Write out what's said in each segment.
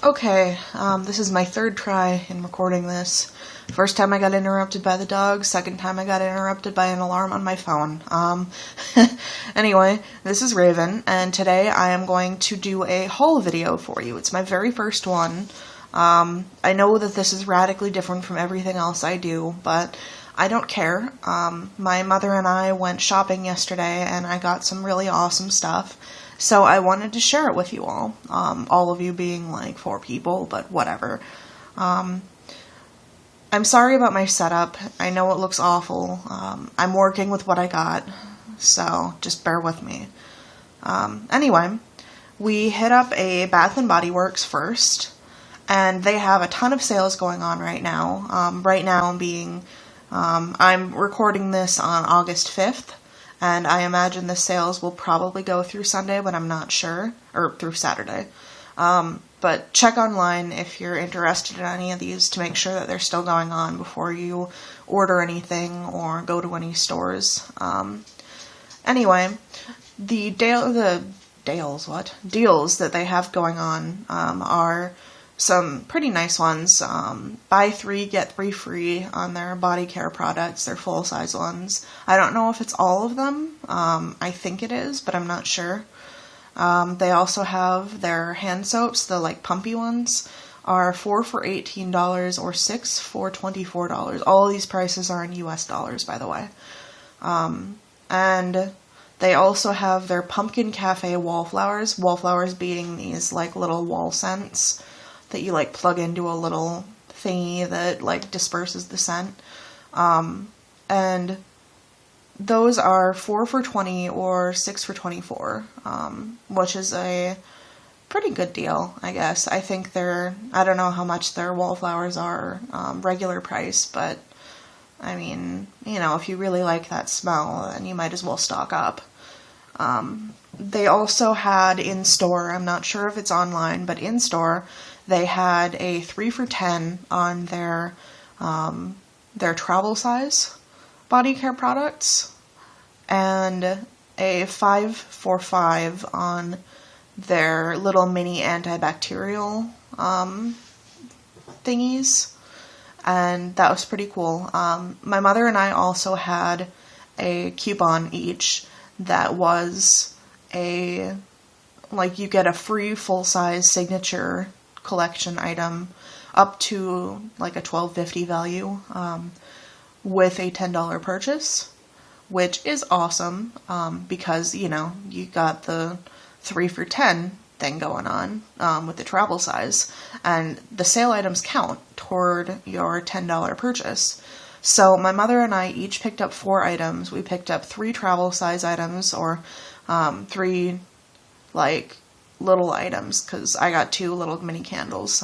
Okay, this is my third try in recording this. First time I got interrupted by the dog, second time I got interrupted by an alarm on my phone. Anyway, this is Raven, and today I am going to do a haul video for you. It's my very first one. I know that this is radically different from everything else I do, but I don't care. My mother and I went shopping yesterday, and I got some really awesome stuff. So I wanted to share it with you all of you being like 4 people, but whatever. I'm sorry about my setup. I know it looks awful. I'm working with what I got, so just bear with me. Anyway, we hit up a Bath & Body Works first, and they have a ton of sales going on right now. Right now being, I'm recording this on August 5th. And I imagine the sales will probably go through Sunday, but I'm not sure. Or through Saturday. But check online if you're interested in any of these to make sure that they're still going on before you order anything or go to any stores. Anyway, the deals that they have going on are some pretty nice ones. Buy 3, get 3 free on their body care products, their full-size ones. I don't know if it's all of them. I think it is, but I'm not sure. They also have their hand soaps, the like pumpy ones, are 4 for $18 or 6 for $24. All these prices are in US dollars, by the way. And they also have their Pumpkin Cafe wallflowers. Wallflowers being these like little wall scents that you like plug into a little thingy that like disperses the scent. And those are 4 for $20 or 6 for $24, which is a pretty good deal, I guess. I think I don't know how much their wallflowers are regular price, but I mean, you know, if you really like that smell, then you might as well stock up. They also had in store, I'm not sure if it's online, but in store, they had a 3 for $10 on their travel size body care products, and a 5 for $5 on their little mini antibacterial thingies, and that was pretty cool. My mother and I also had a coupon each that was you get a free full-size signature collection item up to like a $12.50 value with a $10 purchase, which is awesome because, you know, you got the 3 for $10 thing going on with the travel size, and the sale items count toward your $10 purchase. So my mother and I each picked up 4 items. We picked up 3 travel size items, or 3 like little items, because I got 2 little mini candles,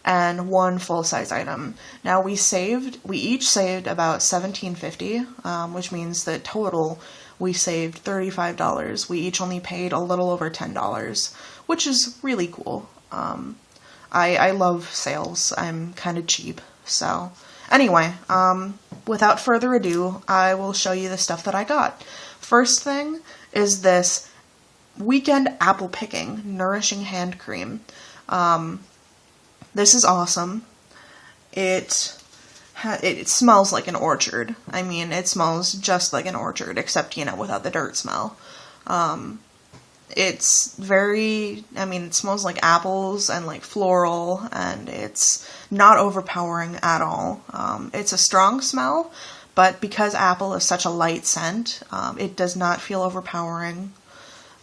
and 1 full-size item. Now we each saved about $17.50, which means that total we saved $35. We each only paid a little over $10, which is really cool. I love sales. I'm kind of cheap. So anyway, without further ado, I will show you the stuff that I got. First thing is this Weekend Apple Picking Nourishing Hand Cream. This is awesome. It smells like an orchard. I mean, it smells just like an orchard, except, you know, without the dirt smell. It smells like apples and like floral, and it's not overpowering at all. It's a strong smell, but because apple is such a light scent, it does not feel overpowering.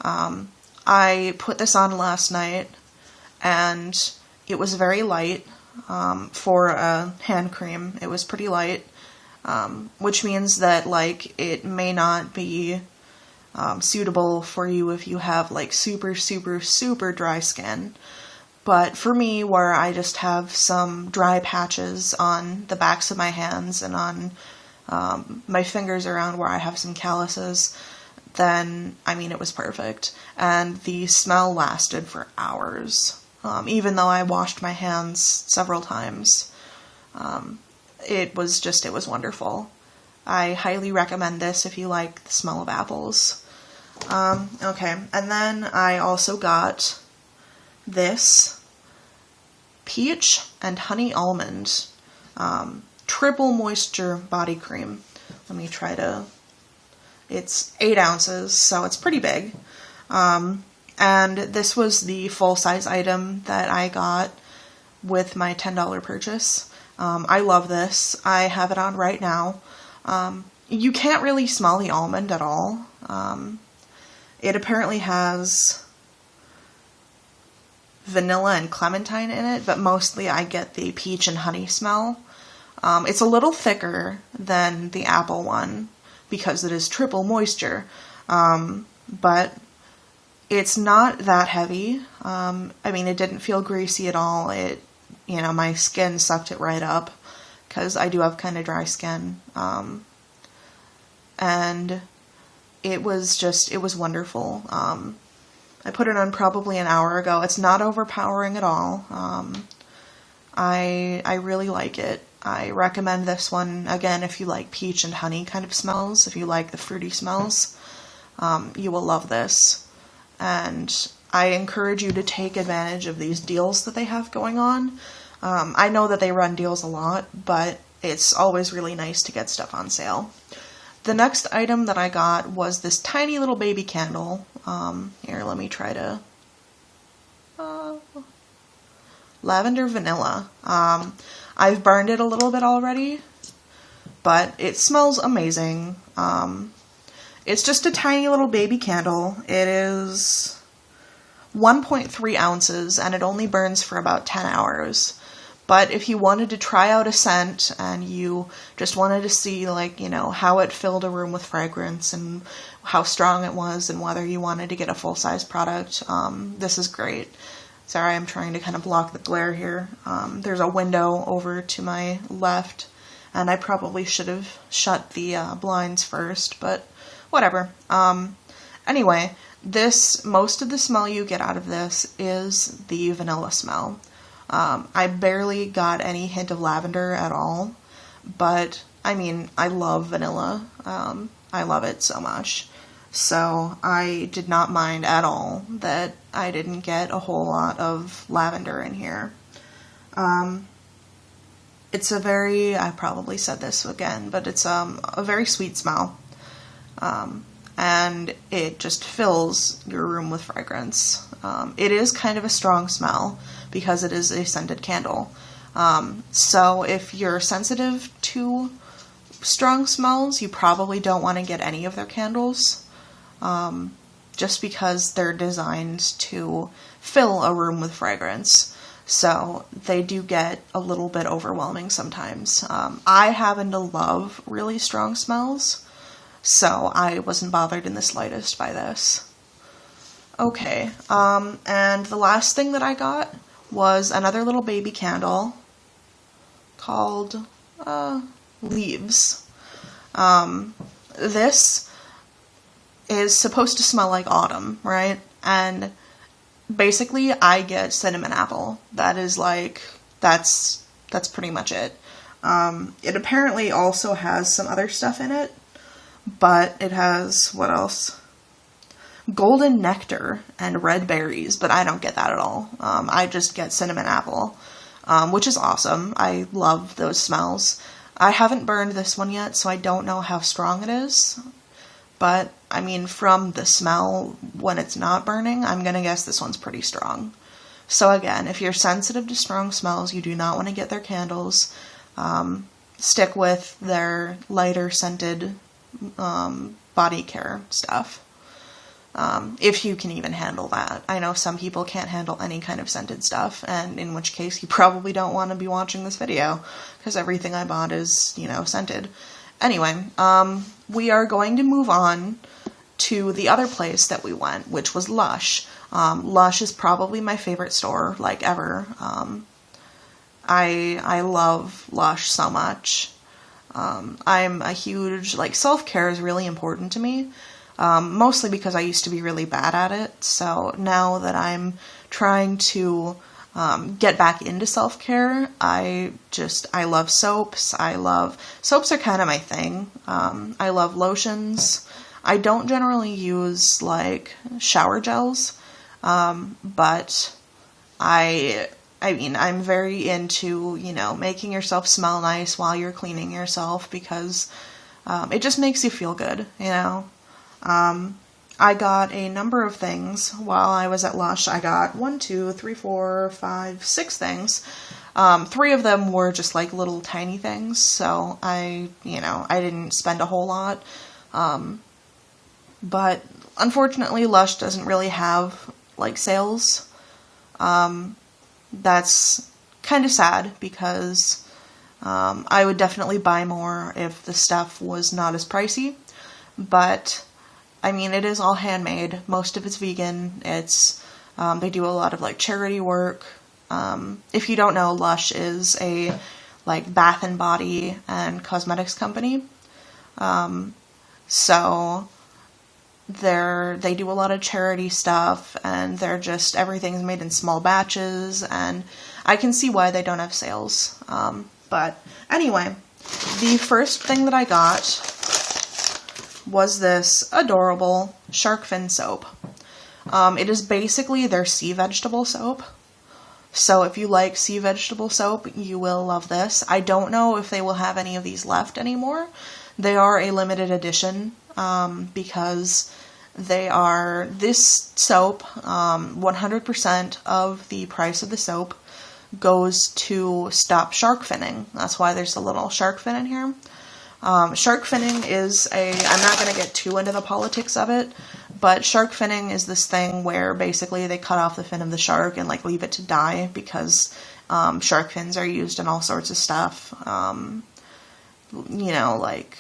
I put this on last night, and it was very light for a hand cream. It was pretty light, which means that like it may not be suitable for you if you have like super, super, super dry skin. But for me, where I just have some dry patches on the backs of my hands and on my fingers around where I have some calluses, then, I mean, it was perfect. And the smell lasted for hours. Even though I washed my hands several times. It was wonderful. I highly recommend this if you like the smell of apples. Okay, and then I also got this. peach and honey almond triple moisture body cream. Let me try to, it's 8 ounces, so it's pretty big. And this was the full-size item that I got with my $10 purchase. I love this. I have it on right now. You can't really smell the almond at all. It apparently has vanilla and clementine in it, but mostly I get the peach and honey smell. It's a little thicker than the apple one because it is triple moisture, but it's not that heavy. I mean, it didn't feel greasy at all. You know, my skin sucked it right up because I do have kind of dry skin. And it was wonderful. I put it on probably an hour ago. It's not overpowering at all. I really like it. I recommend this one, again, if you like peach and honey kind of smells, if you like the fruity smells, you will love this. And I encourage you to take advantage of these deals that they have going on. I know that they run deals a lot, but it's always really nice to get stuff on sale. The next item that I got was this tiny little baby candle. Here, let me try to... Lavender Vanilla. I've burned it a little bit already, but it smells amazing. It's just a tiny little baby candle. It is 1.3 ounces, and it only burns for about 10 hours. But if you wanted to try out a scent and you just wanted to see, like, you know, how it filled a room with fragrance and how strong it was and whether you wanted to get a full-size product, this is great. Sorry, I'm trying to kind of block the glare here. There's a window over to my left, and I probably should have shut the blinds first, but whatever. Anyway, most of the smell you get out of this is the vanilla smell. I barely got any hint of lavender at all, but I mean, I love vanilla. I love it so much. So I did not mind at all that I didn't get a whole lot of lavender in here. It's a very, I probably said this again, but it's a very sweet smell. And it just fills your room with fragrance. It is kind of a strong smell because it is a scented candle. So if you're sensitive to strong smells, you probably don't want to get any of their candles. Just because they're designed to fill a room with fragrance. So they do get a little bit overwhelming sometimes. I happen to love really strong smells, so I wasn't bothered in the slightest by this. Okay, and the last thing that I got was another little baby candle called Leaves. This is supposed to smell like autumn, right? And basically I get cinnamon apple. That is like, that's pretty much it. It apparently also has some other stuff in it, but it has, what else? Golden nectar and red berries, but I don't get that at all. I just get cinnamon apple, which is awesome. I love those smells. I haven't burned this one yet, so I don't know how strong it is. But, I mean, from the smell when it's not burning, I'm going to guess this one's pretty strong. So again, if you're sensitive to strong smells, you do not want to get their candles. Stick with their lighter scented body care stuff. If you can even handle that. I know some people can't handle any kind of scented stuff, and in which case you probably don't want to be watching this video, because everything I bought is, you know, scented. Anyway, we are going to move on to the other place that we went, which was Lush. Lush is probably my favorite store, like, ever. I love Lush so much. I'm a huge, like, self-care is really important to me, mostly because I used to be really bad at it, so now that I'm trying to get back into self-care, I love soaps. Soaps are kind of my thing. I love lotions. I don't generally use, like, shower gels, but I I mean, I'm very into, you know, making yourself smell nice while you're cleaning yourself, because it just makes you feel good, you know. I got a number of things while I was at Lush. I got 1, 2, 3, 4, 5, 6 things. 3 of them were just like little tiny things, so I didn't spend a whole lot. But unfortunately, Lush doesn't really have like sales. That's kind of sad, because I would definitely buy more if the stuff was not as pricey. But I mean, it is all handmade. Most of it's vegan. It's they do a lot of like charity work. If you don't know, Lush is a like bath and body and cosmetics company. So they do a lot of charity stuff, and they're just, everything's made in small batches, and I can see why they don't have sales. But anyway, the first thing that I got was this adorable shark fin soap. It is basically their sea vegetable soap. So if you like sea vegetable soap, you will love this. I don't know if they will have any of these left anymore. They are a limited edition, because this soap, 100% of the price of the soap goes to stop shark finning. That's why there's a little shark fin in here. Shark finning is I'm not going to get too into the politics of it, but shark finning is this thing where basically they cut off the fin of the shark and like leave it to die, because shark fins are used in all sorts of stuff. You know, like,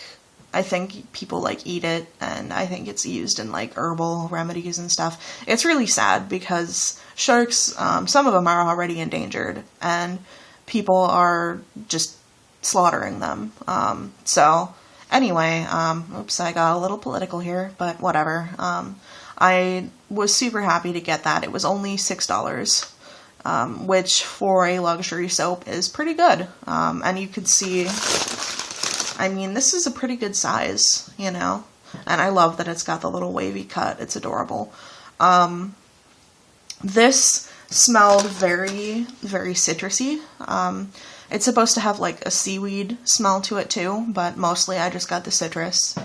I think people like eat it, and I think it's used in like herbal remedies and stuff. It's really sad, because sharks, some of them are already endangered, and people are just slaughtering them. So anyway, oops, I got a little political here, but whatever. I was super happy to get that. It was only $6, which for a luxury soap is pretty good. And you could see, I mean, this is a pretty good size, you know, and I love that it's got the little wavy cut. It's adorable. This smelled very, very citrusy. It's supposed to have like a seaweed smell to it too, but mostly I just got the citrus.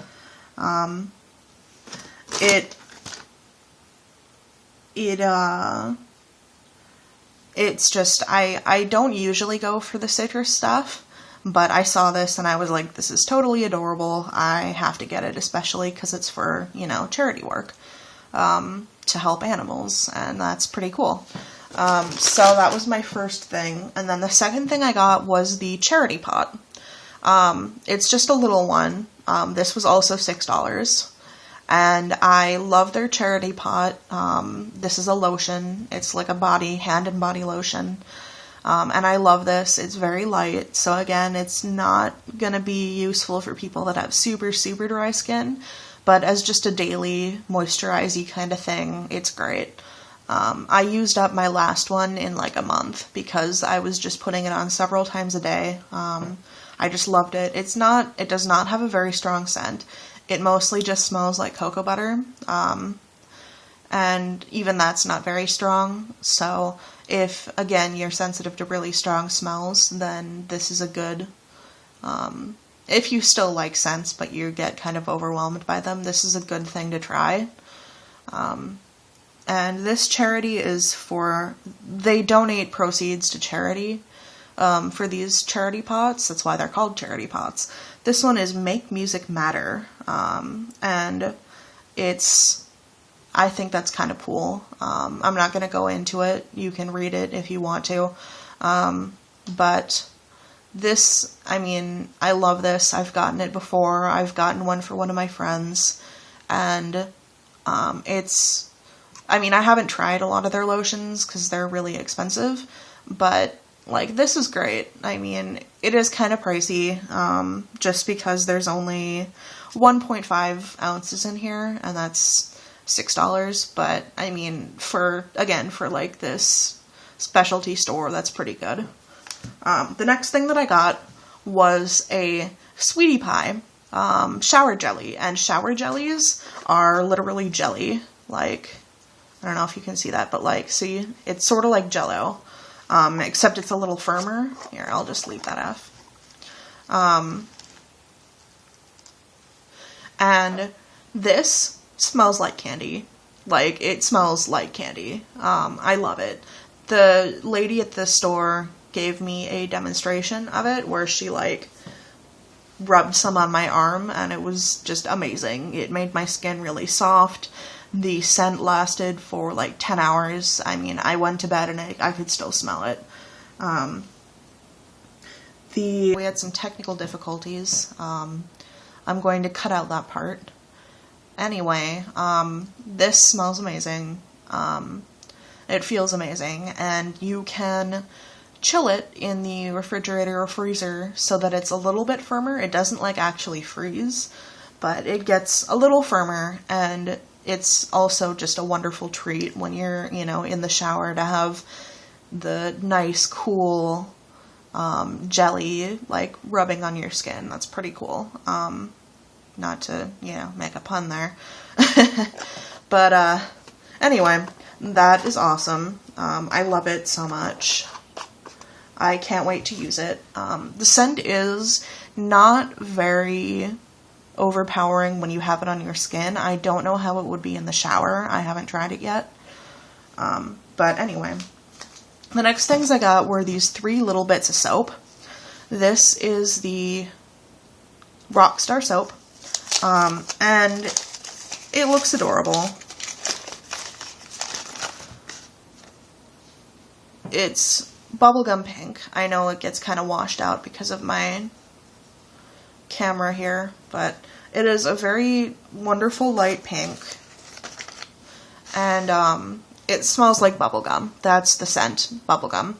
It's just, I don't usually go for the citrus stuff, but I saw this and I was like, this is totally adorable. I have to get it, especially because it's for, you know, charity work, to help animals, and that's pretty cool. So that was my first thing. And then the second thing I got was the charity pot. It's just a little one. This was also $6. And I love their charity pot. This is a lotion. It's like a hand and body lotion. And I love this. It's very light. So again, it's not going to be useful for people that have super, super dry skin. But as just a daily moisturizing kind of thing, it's great. I used up my last one in like a month, because I was just putting it on several times a day. I just loved it. It does not have a very strong scent. It mostly just smells like cocoa butter. And even that's not very strong. So if, again, you're sensitive to really strong smells, then this is a good, if you still like scents, but you get kind of overwhelmed by them, this is a good thing to try. And this charity is they donate proceeds to charity, for these charity pots. That's why they're called charity pots. This one is Make Music Matter. And I think that's kind of cool. I'm not going to go into it. You can read it if you want to. But this, I mean, I love this. I've gotten it before. I've gotten one for one of my friends. And I mean, I haven't tried a lot of their lotions because they're really expensive, but like, this is great. I mean, it is kind of pricey, just because there's only 1.5 ounces in here, and that's $6, but I mean, for like this specialty store, that's pretty good. The next thing that I got was a sweetie pie, shower jelly, and shower jellies are literally jelly, like, I don't know if you can see that, but like, see, it's sort of like Jell-O. except it's a little firmer. Here, I'll just leave that off. And this smells like candy. Like, it smells like candy. I love it. The lady at the store gave me a demonstration of it where she, like, rubbed some on my arm, and it was just amazing. It made my skin really soft. The scent lasted for like 10 hours. I mean, I went to bed and I could still smell it. We had some technical difficulties. I'm going to cut out that part. Anyway, this smells amazing. It feels amazing, and you can chill it in the refrigerator or freezer so that it's a little bit firmer. It doesn't like actually freeze, but it gets a little firmer, and it's also just a wonderful treat when you're, you know, in the shower to have the nice, cool jelly, like, rubbing on your skin. That's pretty cool. Not to, you know, make a pun there. But, anyway, that is awesome. I love it so much. I can't wait to use it. The scent is not very overpowering when you have it on your skin. I don't know how it would be in the shower. I haven't tried it yet. But anyway, the next things I got were these 3 little bits of soap. This is the Rockstar soap, and it looks adorable. It's bubblegum pink. I know it gets kind of washed out because of my camera here, but it is a very wonderful light pink, and it smells like bubblegum. That's the scent, bubblegum.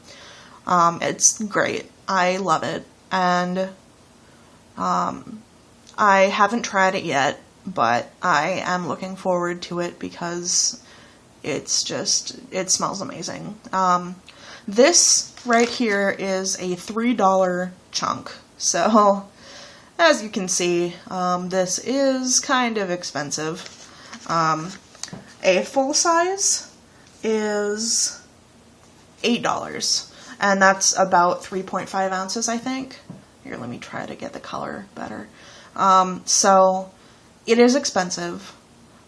It's great. I love it, and I haven't tried it yet, but I am looking forward to it because it's just, it smells amazing. This right here is a $3 chunk, so as you can see, this is kind of expensive. A full size is $8, and that's about 3.5 ounces, I think. Here, let me try to get the color better. So it is expensive,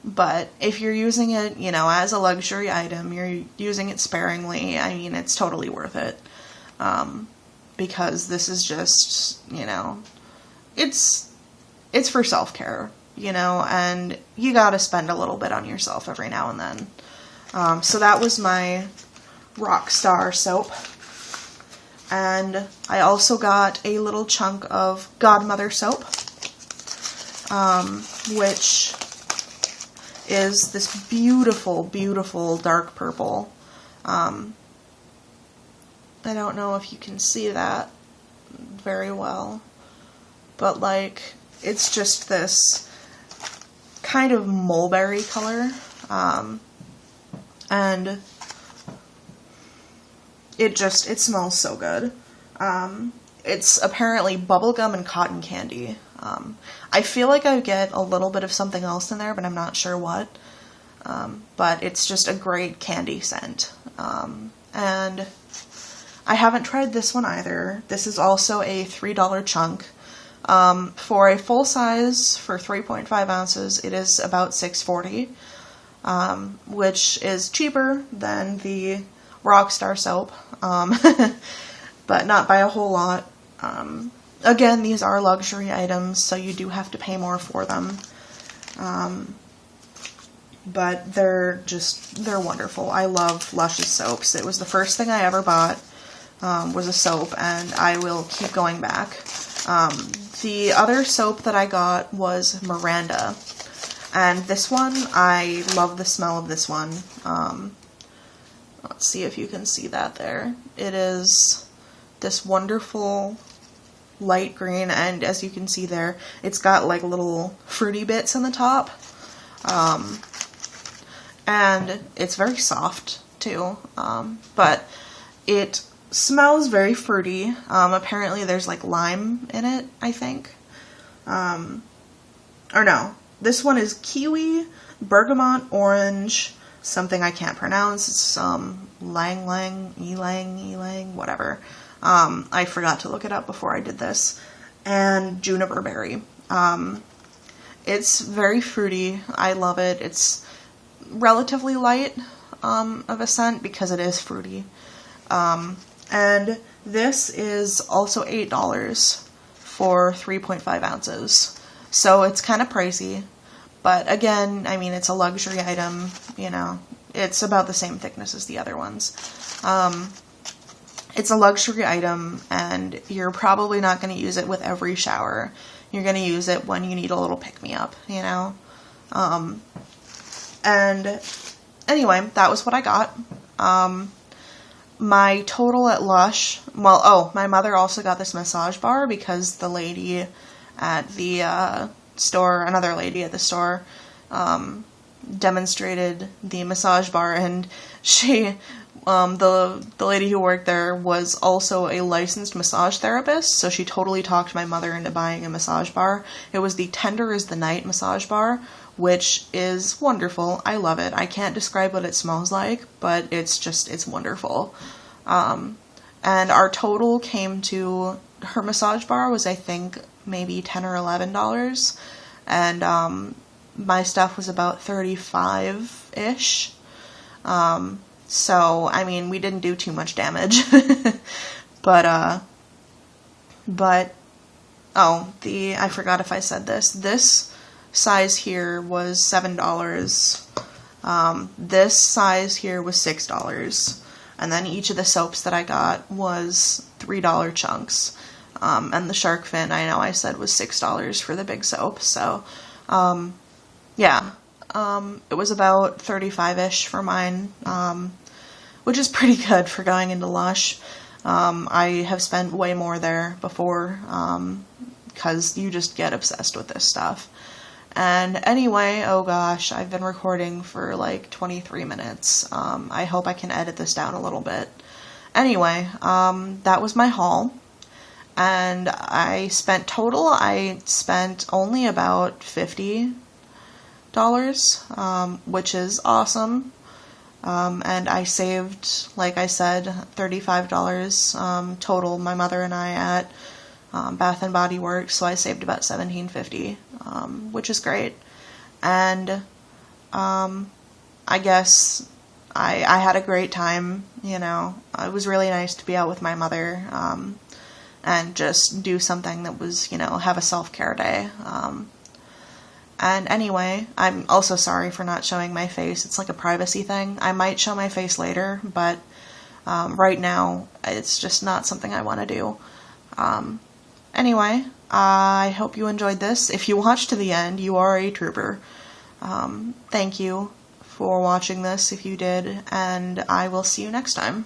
but if you're using it, you know, as a luxury item, you're using it sparingly, I mean, it's totally worth it. Because this is just, you know, it's for self-care, you know, and you gotta spend a little bit on yourself every now and then. So that was my Rockstar soap. And I also got a little chunk of Godmother soap, which is this beautiful, beautiful dark purple. I don't know if you can see that very well, but like, it's just this kind of mulberry color, and it smells so good. It's apparently bubblegum and cotton candy. I feel like I get a little bit of something else in there, but I'm not sure what. But it's just a great candy scent. And I haven't tried this one either. This is also a $3 chunk. For a full size, for 3.5 ounces, it is about $6.40, which is cheaper than the Rockstar soap, but not by a whole lot. Again, these are luxury items, so you do have to pay more for them. But they're wonderful. I love Lush's soaps. It was the first thing I ever bought, was a soap, and I will keep going back. The other soap that I got was Miranda, and this one, I love the smell of this one. Let's see if you can see that there. It is this wonderful light green, and as you can see there, it's got like little fruity bits in the top. And it's very soft too, but it smells very fruity. Apparently there's like lime in it, I think. Or no, this one is kiwi, bergamot, orange, something I can't pronounce. It's ylang, whatever. I forgot to look it up before I did this. And juniper berry. It's very fruity. I love it. It's relatively light of a scent because it is fruity. And this is also $8 for 3.5 ounces. So it's kind of pricey. But again, I mean, it's a luxury item, you know. It's about the same thickness as the other ones. It's a luxury item, and you're probably not going to use it with every shower. You're going to use it when you need a little pick-me-up, you know. And anyway, that was what I got. My total at Lush, well, oh, my mother also got this massage bar because the lady at the store, another lady at the store, demonstrated the massage bar, and she, the lady who worked there was also a licensed massage therapist, so she totally talked my mother into buying a massage bar. It was the Tender as the Night massage bar, which is wonderful. I love it. I can't describe what it smells like, but it's wonderful. And our total came to, her massage bar was, I think, maybe $10 or $11, and my stuff was about $35-ish. So, I mean, we didn't do too much damage. but, oh, I forgot if I said this. This size here was $7. This size here was $6. And then each of the soaps that I got was $3 chunks. And the shark fin, I know I said, was $6 for the big soap. So, yeah. It was about 35-ish for mine, which is pretty good for going into Lush. I have spent way more there before, because you just get obsessed with this stuff. And anyway, oh gosh, I've been recording for like 23 minutes. I hope I can edit this down a little bit. Anyway, that was my haul. And I spent only about $50, which is awesome. And I saved, like I said, $35 total, my mother and I, at Bath and Body Works, so I saved about $17.50, which is great. And I guess I had a great time, you know. It was really nice to be out with my mother, and just do something that was, you know, have a self-care day. And anyway, I'm also sorry for not showing my face. It's like a privacy thing. I might show my face later, but right now, it's just not something I want to do. Anyway, I hope you enjoyed this. If you watched to the end, you are a trooper. Thank you for watching this if you did, and I will see you next time.